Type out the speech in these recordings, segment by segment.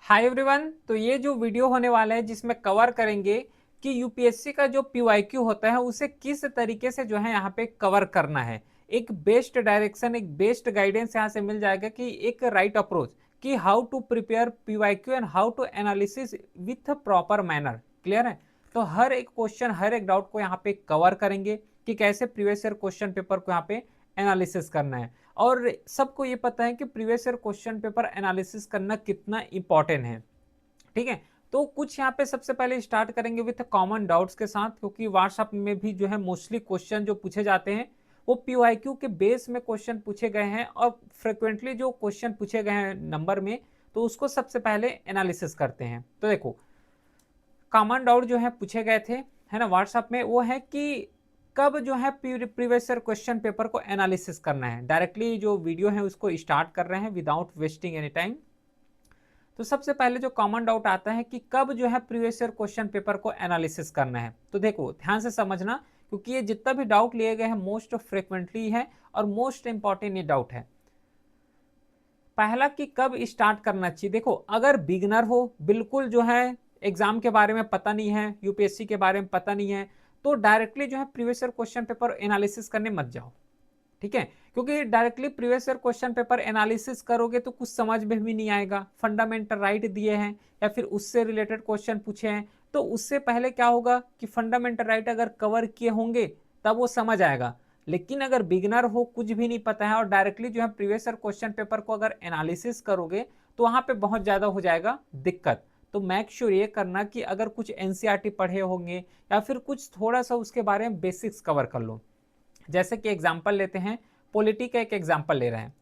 Hi everyone. तो ये जो वीडियो होने वाला है जिसमें कवर करेंगे कि यूपीएससी का जो पीवाईक्यू होता है उसे किस तरीके से जो है यहाँ पे कवर करना है। एक बेस्ट डायरेक्शन, एक बेस्ट गाइडेंस यहाँ से मिल जाएगा कि एक राइट अप्रोच कि how to prepare PYQ and how to analysis with proper manner. Clear है? तो हर एक क्वेश्चन, हर एक डाउट को यहाँ पे कवर करेंगे कि कैसे प्रीवियस ईयर क्वेश्चन पेपर को यहाँ पे एनालिसिस करना है। और सबको ये पता है कि previous year question paper analysis करना कितना इंपॉर्टेंट है। ठीक है, तो कुछ यहाँ पे सबसे पहले स्टार्ट करेंगे विथ कॉमन डाउट्स के साथ, क्योंकि व्हाट्सएप में भी जो है मोस्टली क्वेश्चन जो पूछे जाते हैं वो पीवाईक्यू के बेस में क्वेश्चन पूछे गए हैं और फ्रिक्वेंटली जो क्वेश्चन पूछे गए हैं नंबर में, तो उसको सबसे पहले एनालिसिस करते हैं। तो देखो, कॉमन डाउट जो है पूछे गए थे, है ना, व्हाट्सएप में, वो है कि कब जो है प्रीवियस ईयर क्वेश्चन पेपर को एनालिसिस करना है। डायरेक्टली जो वीडियो है उसको स्टार्ट कर रहे हैं विदाउट वेस्टिंग एनी टाइम। तो सबसे पहले जो कॉमन डाउट आता है कि कब जो है प्रीवियस ईयर क्वेश्चन पेपर को एनालिसिस करना है। तो देखो, ध्यान से समझना, क्योंकि ये जितना भी डाउट लिए गए हैं मोस्ट फ्रिक्वेंटली है और मोस्ट इंपॉर्टेंट ये डाउट है। पहला कि कब स्टार्ट करना चाहिए। देखो, अगर बिगनर हो, बिल्कुल जो है एग्जाम के बारे में पता नहीं है, यूपीएससी के बारे में पता नहीं है, तो डायरेक्टली जो है previous year question paper analysis करने मत जाओ। ठीक है, क्योंकि directly previous year question paper analysis करोगे तो कुछ समझ में भी नहीं आएगा। फंडामेंटल राइट दिए हैं या फिर उससे रिलेटेड क्वेश्चन पूछे हैं, तो उससे पहले क्या होगा कि फंडामेंटल राइट अगर कवर किए होंगे तब वो समझ आएगा। लेकिन अगर बिगनर हो, कुछ भी नहीं पता है और डायरेक्टली जो है प्रीवियस ईयर क्वेश्चन पेपर को अगर एनालिसिस करोगे तो वहां पे बहुत ज्यादा हो जाएगा दिक्कत। तो मेक श्योर ये करना कि अगर कुछ एनसीईआरटी पढ़े होंगे या फिर कुछ थोड़ा सा उसके बारे में बेसिक्स कवर कर लो। जैसे कि एग्जाम्पल लेते हैं, पॉलिटी का एक एग्जाम्पल ले रहे हैं।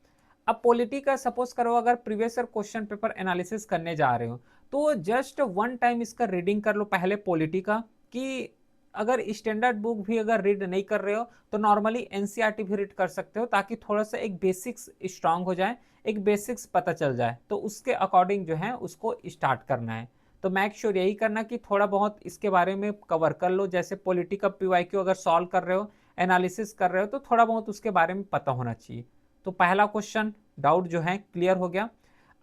अब पॉलिटी का सपोज करो अगर previous year question paper analysis करने जा रहे हो, तो जस्ट वन टाइम इसका रीडिंग कर लो पहले पॉलिटी का, कि अगर स्टैंडर्ड बुक भी अगर रीड नहीं कर रहे हो तो नॉर्मली एनसीईआरटी भी रीड कर सकते हो, ताकि थोड़ा सा एक बेसिक्स स्ट्रांग हो जाए, एक बेसिक्स पता चल जाए, तो उसके अकॉर्डिंग जो है उसको स्टार्ट करना है। तो मेक श्योर यही करना कि थोड़ा बहुत इसके बारे में कवर कर लो। जैसे पॉलिटी का पीवाईक्यू अगर सॉल्व कर रहे हो, एनालिसिस कर रहे हो, तो थोड़ा बहुत उसके बारे में पता होना चाहिए। तो पहला क्वेश्चन डाउट जो है क्लियर हो गया।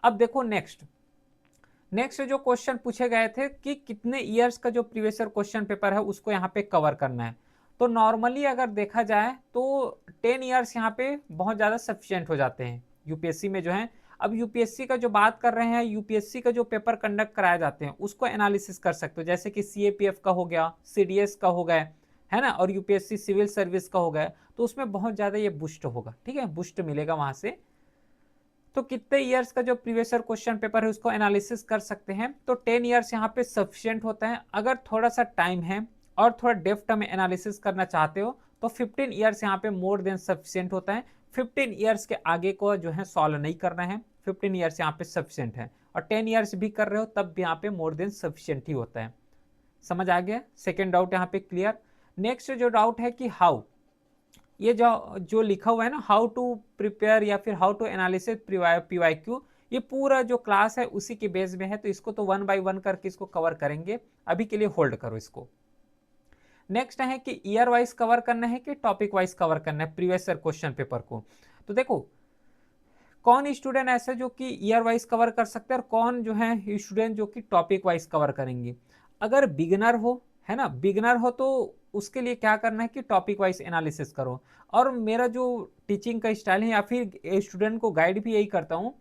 अब देखो नेक्स्ट जो क्वेश्चन पूछे गए थे कि कितने ईयर्स का जो प्रीवियस ईयर क्वेश्चन पेपर है उसको यहाँ पे कवर करना है। तो नॉर्मली अगर देखा जाए तो 10 ईयर्स यहाँ पे बहुत ज़्यादा सफिशियंट हो जाते हैं यूपीएससी में जो है। अब यूपीएससी का जो बात कर रहे हैं, यूपीएससी का जो पेपर कंडक्ट कराए जाते हैं उसको एनालिसिस कर सकते हो, जैसे कि सीएपीएफ का हो गया, सीडीएस का हो गया, है ना, और यूपीएससी सिविल सर्विस का हो गया, तो उसमें बहुत ज़्यादा ये बूस्ट होगा। ठीक है, बूस्ट मिलेगा वहाँ से। तो कितने ईयर्स का जो प्रीवियस ईयर क्वेश्चन पेपर है उसको एनालिसिस कर सकते हैं। तो 10 ईयर्स यहाँ पे सफिशियंट होता है। अगर थोड़ा सा टाइम है और थोड़ा डेप्थ में एनालिसिस करना चाहते हो तो 15 ईयर्स यहाँ पे मोर देन सफिशियंट होता है। 15 ईयर्स के आगे को जो है सॉल्व नहीं करना है, 15 ईयर्स यहाँ पे सफिशियंट है। और 10 ईयर्स भी कर रहे हो तब भी यहाँ पे मोर देन सफिशियंट ही होता है। समझ आ गया? सेकेंड डाउट यहाँ पे क्लियर। नेक्स्ट जो डाउट है कि हाउ, ये जो जो लिखा हुआ है ना, हाउ टू प्रिपेयर या फिर हाउ टू एनालिसिस पीवाईक्यू, ये पूरा जो क्लास है उसी के बेस में है, तो इसको तो वन बाय वन करके इसको कवर करेंगे। अभी के लिए होल्ड करो इसको। नेक्स्ट है कि ईयर वाइज कवर करना है कि टॉपिक वाइज कवर करना है प्रीवियस ईयर क्वेश्चन पेपर को। तो देखो, कौन स्टूडेंट ऐसे जो कि ईयर वाइज कवर कर सकते हैं और कौन जो है स्टूडेंट जो कि टॉपिक वाइज कवर करेंगे। अगर बिगनर हो, है ना, बिगनर हो, तो उसके लिए क्या करना है कि टॉपिक वाइज एनालिसिस करो। और मेरा जो टीचिंग का स्टाइल है या फिर स्टूडेंट को गाइड भी यही करता हूँ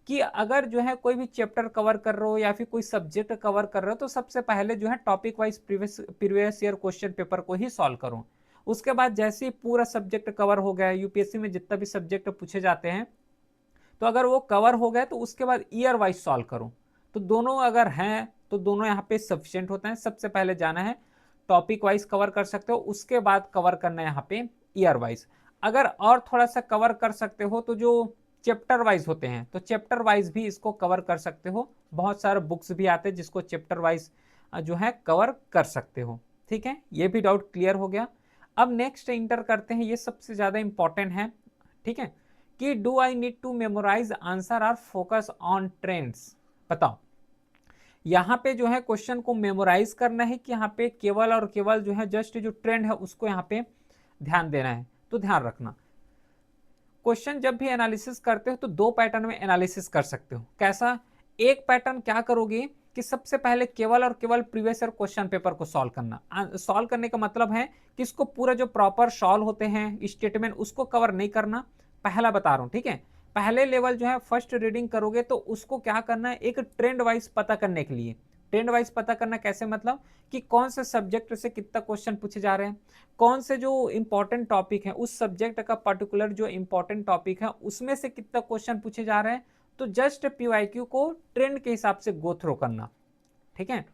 कि अगर जो है कोई भी चैप्टर कवर कर रहे हो या फिर कोई सब्जेक्ट कवर कर रहे हो तो सबसे पहले जो है topic wise previous year question paper को ही सॉल्व करो। उसके बाद जैसे ही पूरा सब्जेक्ट कवर हो गया, यूपीएससी में जितना भी सब्जेक्ट पूछे जाते हैं, तो अगर वो कवर हो गए तो उसके बाद ईयर वाइज सॉल्व करो। तो दोनों अगर हैं तो दोनों यहाँ पे सफिशियंट होते हैं। सबसे पहले जाना है टॉपिक वाइज कवर कर सकते हो, उसके बाद कवर करना है यहाँ पे ईयर वाइज। अगर और थोड़ा सा कवर कर सकते हो तो जो चैप्टर वाइज होते हैं तो चैप्टर वाइज भी इसको कवर कर सकते हो। बहुत सारे बुक्स भी आते हैं जिसको चैप्टर वाइज जो है कवर कर सकते हो। ठीक है, ये भी डाउट क्लियर हो गया। अब नेक्स्ट इंटर करते हैं, ये सबसे ज्यादा इंपॉर्टेंट है। ठीक है, कि do I need to memorize answer और फोकस ऑन ट्रेंड्स। बताओ, यहाँ पे जो है क्वेश्चन को मेमोराइज करना है कि यहाँ पे केवल और केवल जो है जस्ट जो ट्रेंड है उसको यहाँ पे ध्यान देना है। तो ध्यान रखना, क्वेश्चन जब भी एनालिसिस करते हो तो दो पैटर्न में एनालिसिस कर सकते हो। कैसा? एक पैटर्न क्या करोगे कि सबसे पहले केवल और केवल प्रीवियस ईयर क्वेश्चन पेपर को सॉल्व करना। सॉल्व करने का मतलब है कि इसको पूरा जो प्रॉपर सॉल्व होते हैं स्टेटमेंट उसको कवर नहीं करना, पहला बता रहा हूं, ठीक है। पहले लेवल जो है फर्स्ट रीडिंग करोगे तो उसको क्या करना है, एक ट्रेंड वाइज पता करने के लिए। ट्रेंड वाइज पता करना कैसे, मतलब कि कौन से सब्जेक्ट से कितना क्वेश्चन पूछे जा रहे हैं, कौन से जो इंपॉर्टेंट टॉपिक है उस सब्जेक्ट का पर्टिकुलर जो इंपॉर्टेंट टॉपिक है उसमें से कितना क्वेश्चन पूछे जा रहे हैं। तो जस्ट पीवाईक्यू को ट्रेंड के हिसाब से गो थ्रू करना, ठीक है।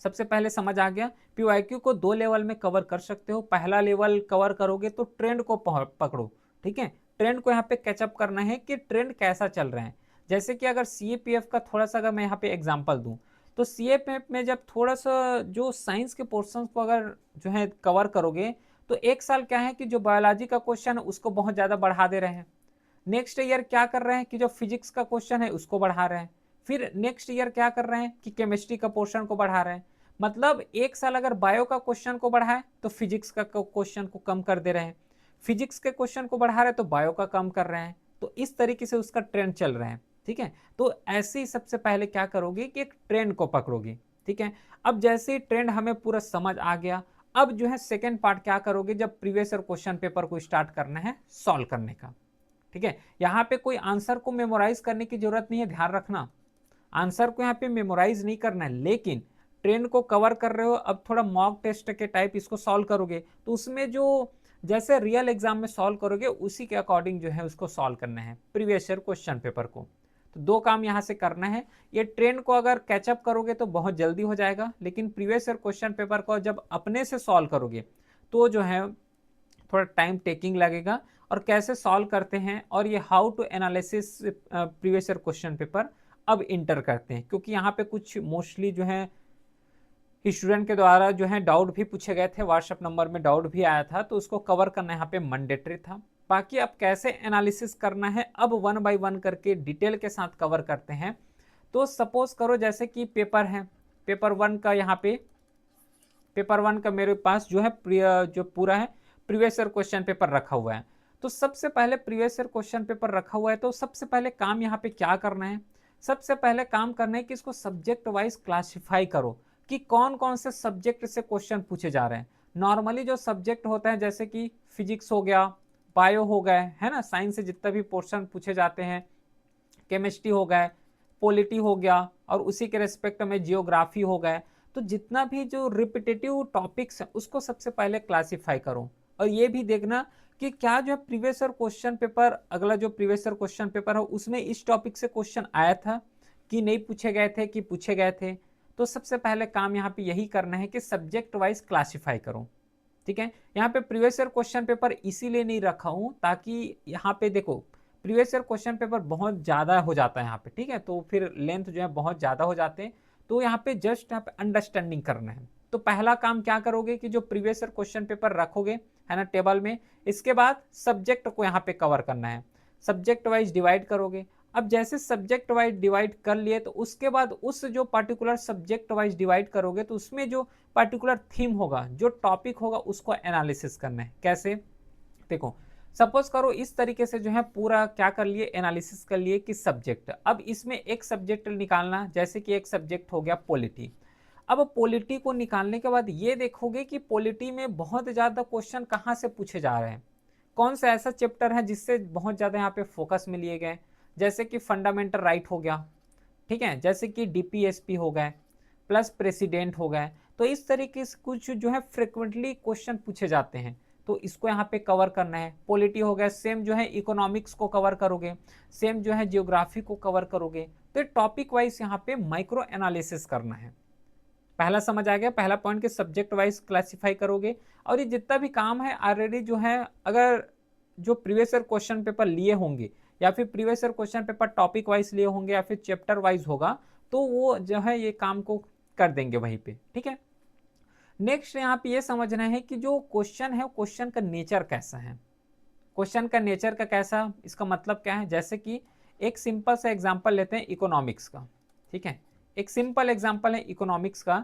सबसे पहले समझ आ गया, पीवाईक्यू को दो लेवल में कवर कर सकते हो। पहला लेवल कवर करोगे तो ट्रेंड को पकड़ो, ठीक है। ट्रेंड को यहाँ पे कैचअप करना है कि ट्रेंड कैसा चल रहा है। जैसे कि अगर सीएपीएफ का थोड़ा सा अगर मैं यहाँ पे एग्जांपल दूं, तो सीएपीएफ में जब थोड़ा सा जो साइंस के पोर्शन को अगर जो है कवर करोगे, तो एक साल क्या है कि जो बायोलॉजी का क्वेश्चन है उसको बहुत ज़्यादा बढ़ा दे रहे हैं। नेक्स्ट ईयर क्या कर रहे हैं कि जो फिजिक्स का क्वेश्चन है उसको बढ़ा रहे हैं। फिर नेक्स्ट ईयर क्या कर रहे हैं कि केमिस्ट्री का पोर्शन को बढ़ा रहे हैं। मतलब एक साल अगर बायो का क्वेश्चन को बढ़ाए तो फिजिक्स का क्वेश्चन को कम कर दे रहे हैं, फिजिक्स के क्वेश्चन को बढ़ा रहे हैं तो बायो का कम कर रहे हैं। तो इस तरीके से उसका ट्रेंड चल रहा है, ठीक है। तो ऐसे ही सबसे पहले क्या करोगे कि एक ट्रेंड को पकड़ोगे, ठीक है। अब जैसे ही ट्रेंड हमें पूरा समझ आ गया, अब जो है सेकेंड पार्ट क्या करोगे, जब प्रीवियस ईयर क्वेश्चन पेपर को स्टार्ट करना है सॉल्व करने का, ठीक है। यहाँ पे कोई आंसर को मेमोराइज करने की जरूरत नहीं है, ध्यान रखना। आंसर को यहाँ पे मेमोराइज नहीं करना है, लेकिन ट्रेंड को कवर कर रहे हो, अब थोड़ा मॉक टेस्ट के टाइप इसको सॉल्व करोगे तो उसमें जो जैसे रियल एग्जाम में सॉल्व करोगे उसी के अकॉर्डिंग जो है उसको सॉल्व करना है प्रीवियस ईयर क्वेश्चन पेपर को। तो दो काम यहाँ से करना है। ये ट्रेंड को अगर कैचअप करोगे तो बहुत जल्दी हो जाएगा, लेकिन प्रीवियस ईयर क्वेश्चन पेपर को जब अपने से सॉल्व करोगे तो जो है थोड़ा टाइम टेकिंग लगेगा। और कैसे सॉल्व करते हैं और ये how to analysis previous year question paper अब इंटर करते हैं, क्योंकि यहाँ पे कुछ मोस्टली जो है स्टूडेंट के द्वारा जो है डाउट भी पूछे गए थे, व्हाट्सएप नंबर में डाउट भी आया था, तो उसको कवर करना यहाँ पे मैंडेटरी था। बाकी अब कैसे एनालिसिस करना है अब वन बाय वन करके डिटेल के साथ कवर करते हैं। तो सपोज करो जैसे कि पेपर है, पेपर वन का यहाँ पे पेपर वन का मेरे पास जो है जो पूरा है प्रीवियस ईयर क्वेश्चन पेपर रखा हुआ है। तो सबसे पहले प्रीवियस ईयर क्वेश्चन पेपर रखा हुआ है तो सबसे पहले काम यहाँ पे क्या करना है, सबसे पहले काम करना है कि इसको सब्जेक्ट वाइज क्लासिफाई करो कि कौन कौन से सब्जेक्ट से क्वेश्चन पूछे जा रहे हैं। नॉर्मली जो सब्जेक्ट होता है जैसे कि फिजिक्स हो गया, बायो हो गए, है ना, साइंस से जितना भी पोर्शन पूछे जाते हैं, केमिस्ट्री हो गए, पॉलिटी हो गया, और उसी के रेस्पेक्ट में जियोग्राफी हो गए। तो जितना भी जो रिपीटेटिव टॉपिक्स है उसको सबसे पहले क्लासिफाई करो। और ये भी देखना कि क्या जो है प्रीवियस ईयर क्वेश्चन पेपर, अगला जो प्रीवियस ईयर क्वेश्चन पेपर है उसमें इस टॉपिक से क्वेश्चन आया था कि नहीं पूछे गए थे कि पूछे गए थे। तो सबसे पहले काम यहाँ पे यही करना है कि सब्जेक्ट वाइज क्लासिफाई करो, ठीक है। यहाँ पे प्रीवियस ईयर क्वेश्चन पेपर इसीलिए नहीं रखा हूँ ताकि यहाँ पे देखो प्रीवियस ईयर क्वेश्चन पेपर बहुत ज़्यादा हो जाता है यहाँ पे, ठीक है, तो फिर लेंथ जो है बहुत ज़्यादा हो जाते हैं। तो यहाँ पे जस्ट यहाँ पे अंडरस्टैंडिंग करना है। तो पहला काम क्या करोगे कि जो प्रीवियस ईयर क्वेश्चन पेपर रखोगे है ना टेबल में, इसके बाद सब्जेक्ट को यहाँ पे कवर करना है, सब्जेक्ट वाइज डिवाइड करोगे। अब जैसे सब्जेक्ट वाइज डिवाइड कर लिए तो उसके बाद उस जो पर्टिकुलर सब्जेक्ट वाइज डिवाइड करोगे तो उसमें जो पर्टिकुलर थीम होगा, जो टॉपिक होगा, उसको एनालिसिस करना है। कैसे, देखो सपोज करो इस तरीके से जो है पूरा क्या कर लिए, एनालिसिस कर लिए कि सब्जेक्ट, अब इसमें एक सब्जेक्ट निकालना, जैसे कि एक सब्जेक्ट हो गया पॉलिटी। अब पॉलिटी को निकालने के बाद ये देखोगे कि पॉलिटी में बहुत ज़्यादा क्वेश्चन कहाँ से पूछे जा रहे हैं, कौन सा ऐसा चैप्टर है जिससे बहुत ज़्यादा यहाँ पे फोकस में लिए गए, जैसे कि फंडामेंटल राइट हो गया, ठीक है, जैसे कि डीपीएसपी हो गए, प्लस प्रेसिडेंट हो गए। तो इस तरीके से कुछ जो है फ्रिक्वेंटली क्वेश्चन पूछे जाते हैं, तो इसको यहाँ पे कवर करना है। पॉलिटी हो गया, सेम जो है इकोनॉमिक्स को कवर करोगे, सेम जो है जियोग्राफी को कवर करोगे। तो टॉपिक वाइज यहाँ पे माइक्रो एनालिसिस करना है। पहला समझ आ गया, पहला पॉइंट के सब्जेक्ट वाइज क्लासिफाई करोगे। और ये जितना भी काम है ऑलरेडी जो है, अगर जो प्रीवियस ईयर क्वेश्चन पेपर लिए होंगे या फिर previous year question paper topic wise लिए होंगे या फिर चैप्टर वाइज होगा, तो वो जो है ये काम को कर देंगे वहीं पे, ठीक है। नेक्स्ट यहाँ पे ये समझना है कि जो क्वेश्चन है क्वेश्चन का नेचर कैसा है, क्वेश्चन का नेचर का कैसा, इसका मतलब क्या है। जैसे कि एक सिंपल सा एग्जांपल लेते हैं इकोनॉमिक्स का, ठीक है, एक सिंपल एग्जांपल है इकोनॉमिक्स का।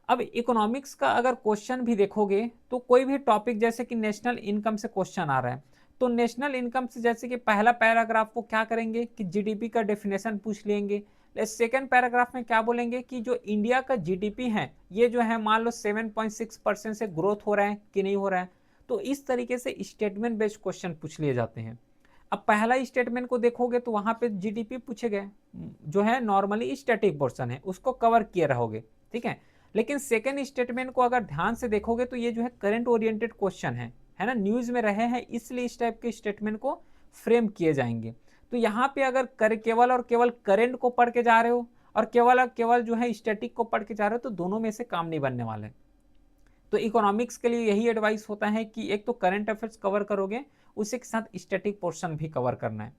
अब इकोनॉमिक्स का अगर क्वेश्चन भी देखोगे तो कोई भी टॉपिक, जैसे कि नेशनल इनकम से क्वेश्चन आ रहा है, तो नेशनल इनकम से जैसे कि पहला पैराग्राफ को क्या करेंगे कि जीडीपी का डेफिनेशन पूछ लेंगे। सेकेंड पैराग्राफ में क्या बोलेंगे कि जो इंडिया का जीडीपी है ये जो है मान लो 7.6% से ग्रोथ हो रहा है कि नहीं हो रहा है। तो इस तरीके से स्टेटमेंट बेस्ड क्वेश्चन पूछ लिए जाते हैं। अब पहला स्टेटमेंट को देखोगे तो वहां पे जीडीपी पूछे गए, जो है नॉर्मली स्टैटिक पोर्शन है उसको कवर किए रहोगे, ठीक है। लेकिन सेकेंड स्टेटमेंट को अगर ध्यान से देखोगे तो ये जो है करंट ओरिएंटेड क्वेश्चन है ना, न्यूज में रहे हैं इसलिए इस टाइप के स्टेटमेंट को फ्रेम किए जाएंगे। तो यहाँ पे अगर केवल और केवल करंट को पढ़ के जा रहे हो और केवल जो है स्टैटिक को पढ़ के जा रहे हो तो दोनों में से काम नहीं बनने वाले। तो इकोनॉमिक्स के लिए यही एडवाइस होता है कि एक तो करंट अफेयर्स कवर करोगे, उसी के साथ स्टैटिक पोर्शन भी कवर करना है।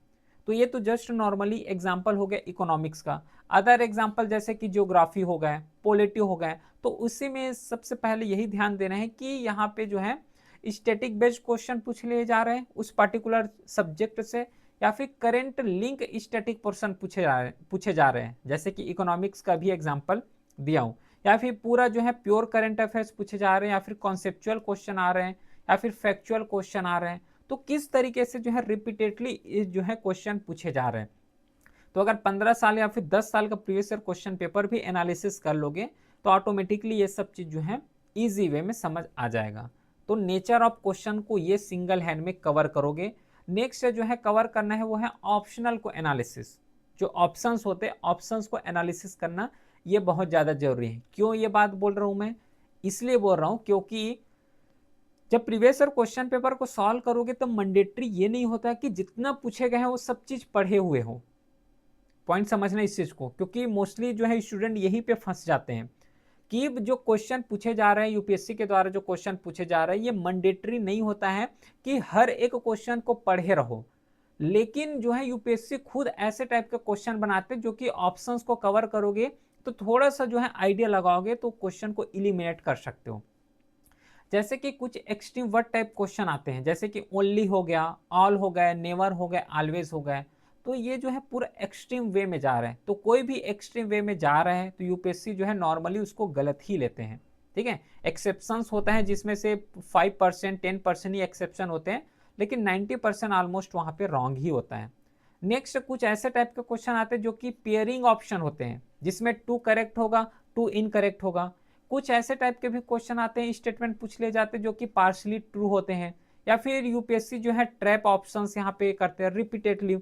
तो ये तो जस्ट नॉर्मली एग्जाम्पल हो गया इकोनॉमिक्स का। अदर एग्जाम्पल जैसे कि ज्योग्राफी हो गए, पॉलिटी हो गए, तो उसी में सबसे पहले यही ध्यान देना है कि यहाँ पे जो है स्टैटिक बेस्ड क्वेश्चन पूछ लिए जा रहे हैं उस पर्टिकुलर सब्जेक्ट से, या फिर करंट लिंक स्टैटिक पोर्शन पूछे जा रहे हैं, जैसे कि इकोनॉमिक्स का भी एग्जाम्पल दिया हूँ, या फिर पूरा जो है प्योर करंट अफेयर्स पूछे जा रहे हैं, या फिर कॉन्सेप्चुअल क्वेश्चन आ रहे हैं, या फिर फैक्चुअल क्वेश्चन आ रहे हैं। तो किस तरीके से जो है रिपीटेडली जो है क्वेश्चन पूछे जा रहे हैं। तो अगर 15 साल या फिर 10 साल का प्रीवियस ईयर क्वेश्चन पेपर भी एनालिसिस कर लोगे तो ऑटोमेटिकली ये सब चीज जो है इजी वे में समझ आ जाएगा। तो नेचर ऑफ क्वेश्चन को ये सिंगल हैंड में कवर करोगे। नेक्स्ट जो है कवर करना है वो है ऑप्शनल को एनालिसिस। जो ऑप्शंस होते हैं ऑप्शंस को एनालिसिस करना ये बहुत ज़्यादा जरूरी है। क्यों ये बात बोल रहा हूँ मैं, इसलिए बोल रहा हूँ क्योंकि जब प्रीवियस ईयर क्वेश्चन पेपर को सॉल्व करोगे तो मैंडेटरी ये नहीं होता कि जितना पूछे गए हैं वो सब चीज़ पढ़े हुए हो। पॉइंट समझना इस चीज़ को, क्योंकि मोस्टली जो है स्टूडेंट यहीं पे फंस जाते हैं कि जो क्वेश्चन पूछे जा रहे हैं यूपीएससी के द्वारा जो क्वेश्चन पूछे जा रहे हैं ये मैंडेटरी नहीं होता है कि हर एक क्वेश्चन को पढ़े रहो। लेकिन जो है यूपीएससी खुद ऐसे टाइप के क्वेश्चन बनाते हैं जो कि ऑप्शंस को कवर करोगे तो थोड़ा सा जो है आइडिया लगाओगे तो क्वेश्चन को इलिमिनेट कर सकते हो। जैसे कि कुछ एक्सट्रीम वर्ड टाइप क्वेश्चन आते हैं, जैसे कि ओनली हो गया, ऑल हो गया, नेवर हो गया, ऑलवेज हो गया। तो ये जो है पूरा एक्सट्रीम वे में जा रहे हैं। तो कोई भी एक्सट्रीम वे में जा रहे हैं तो यूपीएससी जो है नॉर्मली उसको गलत ही लेते हैं, ठीक है। एक्सेप्शंस होता है जिसमें से 5% 10% ही एक्सेप्शन होते हैं, लेकिन 90% ऑलमोस्ट वहां पे रॉन्ग ही होता है। नेक्स्ट कुछ ऐसे टाइप के क्वेश्चन आते हैं जो कि पेयरिंग ऑप्शन होते हैं, जिसमें 2 करेक्ट होगा 2 इनकरेक्ट होगा। कुछ ऐसे टाइप के भी क्वेश्चन आते हैं, स्टेटमेंट पूछ लिए जाते हैं जो कि पार्शली ट्रू होते हैं, या फिर यूपीएससी जो है ट्रैप ऑप्शंस यहाँ पे करते हैं रिपीटेडली।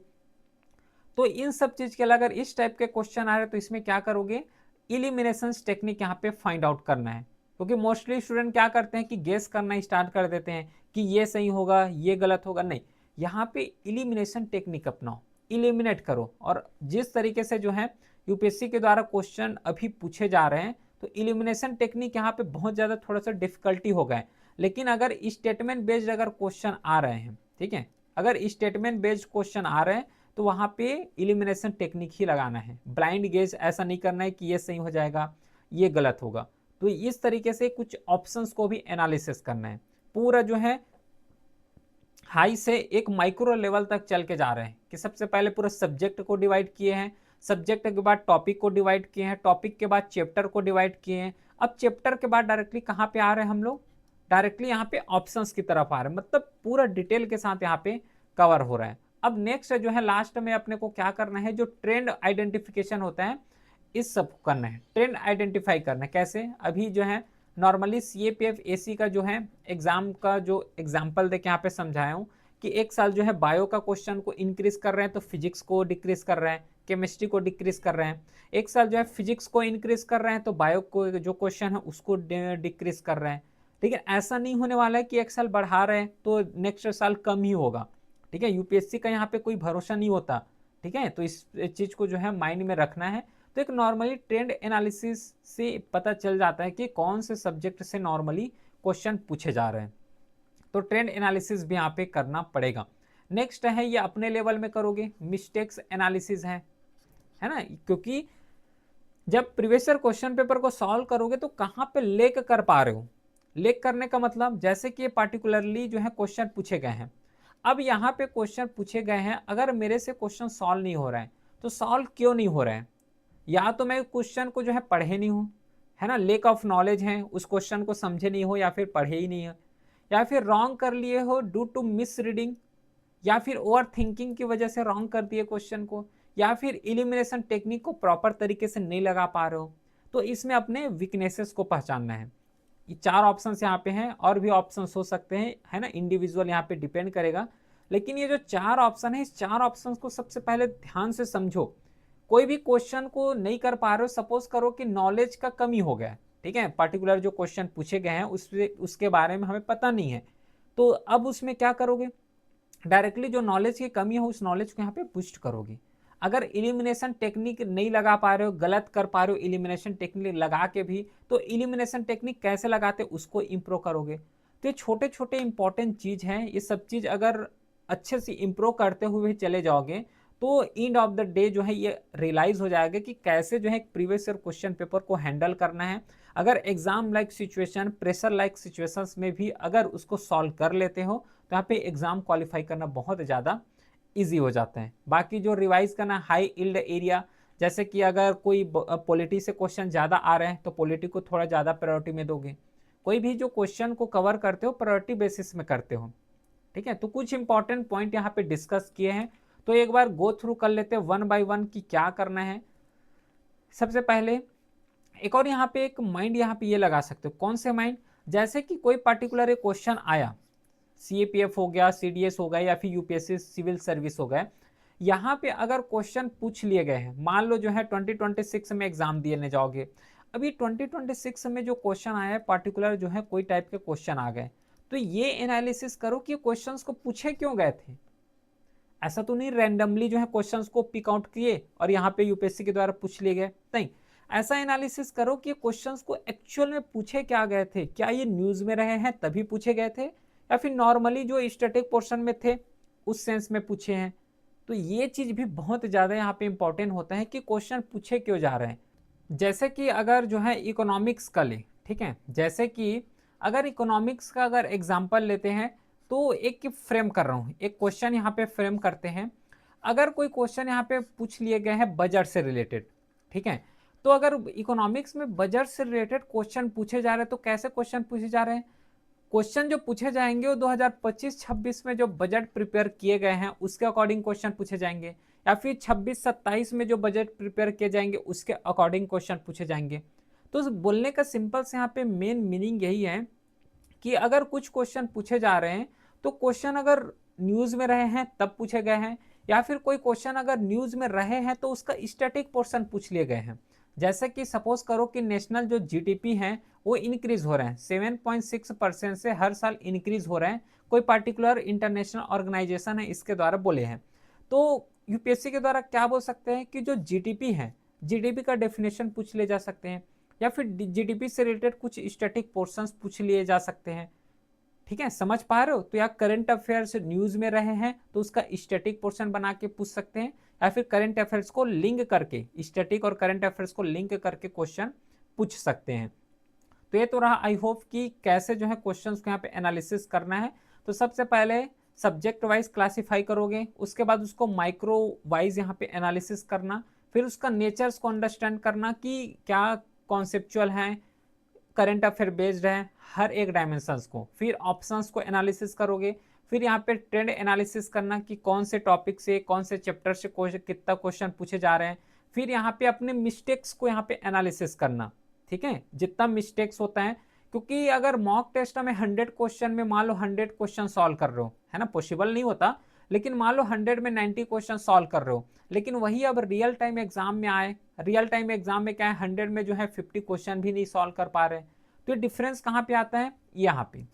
तो इन सब चीज के लिए अगर इस टाइप के क्वेश्चन आ रहे हैं तो इसमें क्या करोगे, इलिमिनेशन टेक्निक यहाँ पे फाइंड आउट करना है। क्योंकि मोस्टली स्टूडेंट क्या करते हैं कि गेस करना स्टार्ट कर देते हैं कि ये सही होगा ये गलत होगा। नहीं, यहाँ पे इलिमिनेशन टेक्निक अपनाओ, इलिमिनेट करो। और जिस तरीके से जो है यूपीएससी के द्वारा क्वेश्चन अभी पूछे जा रहे हैं तो इलिमिनेशन टेक्निक यहाँ पे बहुत ज़्यादा थोड़ा सा डिफिकल्टी हो गया है। लेकिन अगर स्टेटमेंट बेस्ड अगर क्वेश्चन आ रहे हैं, ठीक है, अगर स्टेटमेंट बेस्ड क्वेश्चन आ रहे हैं तो वहाँ पे इलिमिनेशन टेक्निक ही लगाना है। ब्लाइंड गेस ऐसा नहीं करना है कि ये सही हो जाएगा ये गलत होगा। तो इस तरीके से कुछ ऑप्शंस को भी एनालिसिस करना है। पूरा जो है हाई से एक माइक्रो लेवल तक चल के जा रहे हैं कि सबसे पहले पूरा सब्जेक्ट को डिवाइड किए हैं, सब्जेक्ट के बाद टॉपिक को डिवाइड किए हैं, टॉपिक के बाद चैप्टर को डिवाइड किए हैं। अब चैप्टर के बाद डायरेक्टली कहाँ पे आ रहे हैं हम लोग, डायरेक्टली यहाँ पे ऑप्शंस की तरफ आ रहे हैं। मतलब पूरा डिटेल के साथ यहाँ पे कवर हो रहा है। अब नेक्स्ट जो है लास्ट में अपने को क्या करना है, जो ट्रेंड आइडेंटिफिकेशन होता है इस सब को करना है। ट्रेंड आइडेंटिफाई करना है कैसे, अभी जो है नॉर्मली सीएपीएफ एसी का जो है एग्जाम का जो एग्जाम्पल दे के यहाँ पे समझाया हूँ कि एक साल जो है बायो का क्वेश्चन को इंक्रीज कर रहे हैं तो फिजिक्स को डिक्रीज कर रहे हैं, केमिस्ट्री को डिक्रीज कर रहे हैं। एक साल जो है फिजिक्स को इंक्रीज कर रहे हैं तो बायो को जो क्वेश्चन है उसको डिक्रीज कर रहे हैं। ठीक है, ऐसा नहीं होने वाला है कि एक साल बढ़ा रहे हैं तो नेक्स्ट साल कम ही होगा। ठीक है, यूपीएससी का यहाँ पे कोई भरोसा नहीं होता। ठीक है, तो इस चीज को जो है माइंड में रखना है। तो एक नॉर्मली ट्रेंड एनालिसिस से पता चल जाता है कि कौन से सब्जेक्ट से नॉर्मली क्वेश्चन पूछे जा रहे हैं। तो ट्रेंड एनालिसिस भी यहाँ पे करना पड़ेगा। नेक्स्ट है ये अपने लेवल में करोगे, मिस्टेक्स एनालिसिस है ना, क्योंकि जब प्रीवियस ईयर क्वेश्चन पेपर को सॉल्व करोगे तो कहाँ पे लेक कर पा रहे हो। लेक करने का मतलब जैसे कि पार्टिकुलरली जो है क्वेश्चन पूछे गए हैं, अब यहाँ पे क्वेश्चन पूछे गए हैं, अगर मेरे से क्वेश्चन सॉल्व नहीं हो रहा है तो सॉल्व क्यों नहीं हो रहा है, या तो मैं क्वेश्चन को जो है पढ़े नहीं हूँ, है ना, लेक ऑफ नॉलेज है, उस क्वेश्चन को समझे नहीं हो, या फिर पढ़े ही नहीं है, या फिर रॉन्ग कर लिए हो ड्यू टू मिस रीडिंग, या फिर ओवर थिंकिंग की वजह से रॉन्ग कर दिए क्वेश्चन को, या फिर इलिमिनेशन टेक्निक को प्रॉपर तरीके से नहीं लगा पा रहे हो। तो इसमें अपने वीकनेसेस को पहचानना है। ये 4 ऑप्शंस यहाँ पे हैं, और भी ऑप्शंस हो सकते हैं, है ना, इंडिविजुअल यहाँ पे डिपेंड करेगा। लेकिन ये जो 4 ऑप्शन है, इस 4 ऑप्शंस को सबसे पहले ध्यान से समझो। कोई भी क्वेश्चन को नहीं कर पा रहे हो, सपोज करो कि नॉलेज का कमी हो गया है, ठीक है, पर्टिकुलर जो क्वेश्चन पूछे गए हैं उसके बारे में हमें पता नहीं है, तो अब उसमें क्या करोगे, डायरेक्टली जो नॉलेज की कमी हो उस नॉलेज को यहाँ पे बूस्ट करोगे। अगर इलिमिनेशन टेक्निक नहीं लगा पा रहे हो, गलत कर पा रहे हो इलिमिनेशन टेक्निक लगा के भी, तो इलिमिनेशन टेक्निक कैसे लगाते उसको इंप्रूव करोगे। तो ये छोटे छोटे इंपॉर्टेंट चीज हैं, ये सब चीज अगर अच्छे से इंप्रूव करते हुए चले जाओगे तो एंड ऑफ द डे जो है ये रियलाइज हो जाएगा कि कैसे जो है प्रीवियस ईयर क्वेश्चन पेपर को हैंडल करना है। अगर exam like situation, pressure like situations में भी अगर उसको सॉल्व कर लेते हो तो यहाँ पे एग्जाम क्वालिफाई करना बहुत ज़्यादा इजी हो जाता है। बाकी जो रिवाइज करना हाई इल्ड एरिया, जैसे कि अगर कोई पॉलिटी से क्वेश्चन ज़्यादा आ रहे हैं तो पॉलिटी को थोड़ा ज़्यादा प्रायोरिटी में दोगे। कोई भी जो क्वेश्चन को कवर करते हो प्रायोरिटी बेसिस में करते हो, ठीक है। तो कुछ इंपॉर्टेंट पॉइंट यहाँ पे डिस्कस किए हैं, तो एक बार गो थ्रू कर लेते हैं वन बाय वन कि क्या करना है। सबसे पहले एक और यहाँ पे एक माइंड यहाँ पे ये लगा सकते हो, कौन से माइंड, जैसे कि कोई पर्टिकुलर एक क्वेश्चन आया, सीएपीएफ हो गया, सीडीएस हो गया, या फिर यूपीएससी सिविल सर्विस हो गया, यहाँ पे अगर क्वेश्चन पूछ लिए गए हैं, मान लो जो है 2026 में एग्जाम देने जाओगे, अभी 2026 में जो क्वेश्चन आया है पर्टिकुलर जो है कोई टाइप के क्वेश्चन आ गए, तो ये एनालिसिस करो कि क्वेश्चंस को पूछे क्यों गए थे। ऐसा तो नहीं रैंडमली जो है क्वेश्चंस को पिक आउट किए और यहाँ पे यूपीएससी के द्वारा पूछ लिए गए, नहीं। ऐसा एनालिसिस करो कि क्वेश्चंस को एक्चुअल में पूछे क्या गए थे, क्या ये न्यूज में रहे हैं तभी पूछे गए थे, या फिर नॉर्मली जो स्टैटिक पोर्शन में थे उस सेंस में पूछे हैं। तो ये चीज भी बहुत ज्यादा यहाँ पे इंपॉर्टेंट होता है कि क्वेश्चन पूछे क्यों जा रहे हैं। जैसे कि अगर जो है इकोनॉमिक्स का ले, ठीक है, जैसे कि अगर इकोनॉमिक्स का अगर एग्जाम्पल लेते हैं, तो एक फ्रेम कर रहा हूँ, एक क्वेश्चन यहाँ पे फ्रेम करते हैं। अगर कोई क्वेश्चन यहाँ पे पूछ लिए गए हैं बजट से रिलेटेड, ठीक है, तो अगर इकोनॉमिक्स में बजट से रिलेटेड क्वेश्चन पूछे जा रहे हैं तो कैसे क्वेश्चन पूछे जा रहे हैं, क्वेश्चन जो पूछे जाएंगे वो 2025-26 में जो बजट प्रिपेयर किए गए हैं उसके अकॉर्डिंग क्वेश्चन पूछे जाएंगे, या फिर 26-27 में जो बजट प्रिपेयर किए जाएंगे उसके अकॉर्डिंग क्वेश्चन पूछे जाएंगे। तो बोलने का सिंपल से यहाँ पे मेन मीनिंग यही है कि अगर कुछ क्वेश्चन पूछे जा रहे हैं तो क्वेश्चन अगर न्यूज में रहे हैं तब पूछे गए हैं, या फिर कोई क्वेश्चन अगर न्यूज में रहे हैं तो उसका स्टैटिक पोर्शन पूछ लिए गए हैं। जैसे कि सपोज करो कि नेशनल जो जीडीपी है वो इंक्रीज हो रहे हैं, 7.6% से हर साल इंक्रीज हो रहे हैं, कोई पर्टिकुलर इंटरनेशनल ऑर्गेनाइजेशन है इसके द्वारा बोले हैं। तो यूपीएससी के द्वारा क्या बोल सकते हैं कि जो जीडीपी है, जीडीपी का डेफिनेशन पूछ ले जा सकते हैं, या फिर जीडीपी से रिलेटेड कुछ स्टैटिक पोर्शंस पूछ लिए जा सकते हैं। ठीक है, समझ पा रहे हो। तो या करंट अफेयर्स न्यूज में रहे हैं तो उसका स्टैटिक पोर्शन बना के पूछ सकते हैं, या फिर करंट अफेयर्स को लिंक करके, स्टैटिक और करंट अफेयर्स को लिंक करके क्वेश्चन पूछ सकते हैं। तो ये तो रहा, आई होप कि कैसे जो है क्वेश्चंस को यहाँ पे एनालिसिस करना है। तो सबसे पहले सब्जेक्ट वाइज क्लासीफाई करोगे, उसके बाद उसको माइक्रो वाइज यहाँ पे एनालिसिस करना, फिर उसका नेचर्स को अंडरस्टैंड करना कि क्या कॉन्सेप्चुअल है, करंट अफेयर बेस्ड है, हर एक डायमेंशंस को, फिर ऑप्शंस को एनालिसिस करोगे, फिर यहाँ पे ट्रेंड एनालिसिस करना कि कौन से टॉपिक से, कौन से चैप्टर से कितना क्वेश्चन पूछे जा रहे हैं, फिर यहाँ पे अपने मिस्टेक्स को यहाँ पे एनालिसिस करना, ठीक है, जितना मिस्टेक्स होता है। क्योंकि अगर मॉक टेस्ट में 100 क्वेश्चन में मान लो 100 क्वेश्चन सॉल्व कर रहे हो, है ना, पॉसिबल नहीं होता, लेकिन मान लो 100 में 90 क्वेश्चन सॉल्व कर रहे हो, लेकिन वही अब रियल टाइम एग्जाम में आए, रियल टाइम एग्जाम में क्या है, 100 में जो है 50 क्वेश्चन भी नहीं सॉल्व कर पा रहे। तो ये डिफरेंस कहाँ पे आता है, यहाँ पे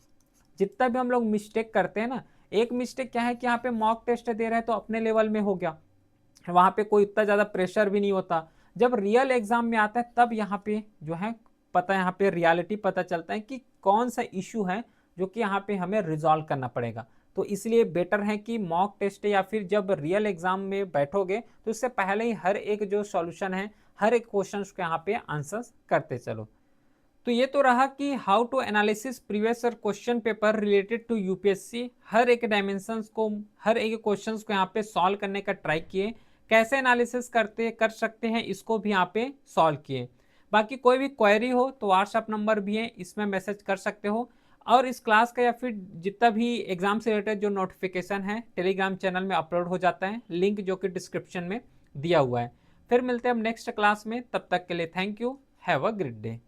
जितना भी हम लोग मिस्टेक करते हैं ना, एक मिस्टेक क्या है कि यहाँ पे मॉक टेस्ट दे रहे हैं तो अपने लेवल में हो गया, वहां पे कोई इतना ज्यादा प्रेशर भी नहीं होता। जब रियल एग्जाम में आता है तब यहाँ पे जो है पता, यहाँ पे रियलिटी पता चलता है कि कौन सा इश्यू है जो कि यहाँ पे हमें रिजॉल्व करना पड़ेगा। तो इसलिए बेटर है कि मॉक टेस्ट या फिर जब रियल एग्जाम में बैठोगे तो उससे पहले ही हर एक जो सॉल्यूशन है, हर एक क्वेश्चन को यहाँ पे आंसर्स करते चलो। तो ये तो रहा कि how to analysis previous year question paper related to UPSC, हर एक डायमेंशंस को, हर एक क्वेश्चंस को यहाँ पे सॉल्व करने का ट्राई किए, कैसे एनालिसिस कर सकते हैं इसको भी यहाँ पे सॉल्व किए। बाकी कोई भी क्वेरी हो तो व्हाट्सएप नंबर भी है, इसमें मैसेज कर सकते हो। और इस क्लास का या फिर जितना भी एग्जाम से रिलेटेड जो नोटिफिकेशन है टेलीग्राम चैनल में अपलोड हो जाता है, लिंक जो कि डिस्क्रिप्शन में दिया हुआ है। फिर मिलते हैं हम नेक्स्ट क्लास में, तब तक के लिए thank you, have a great day.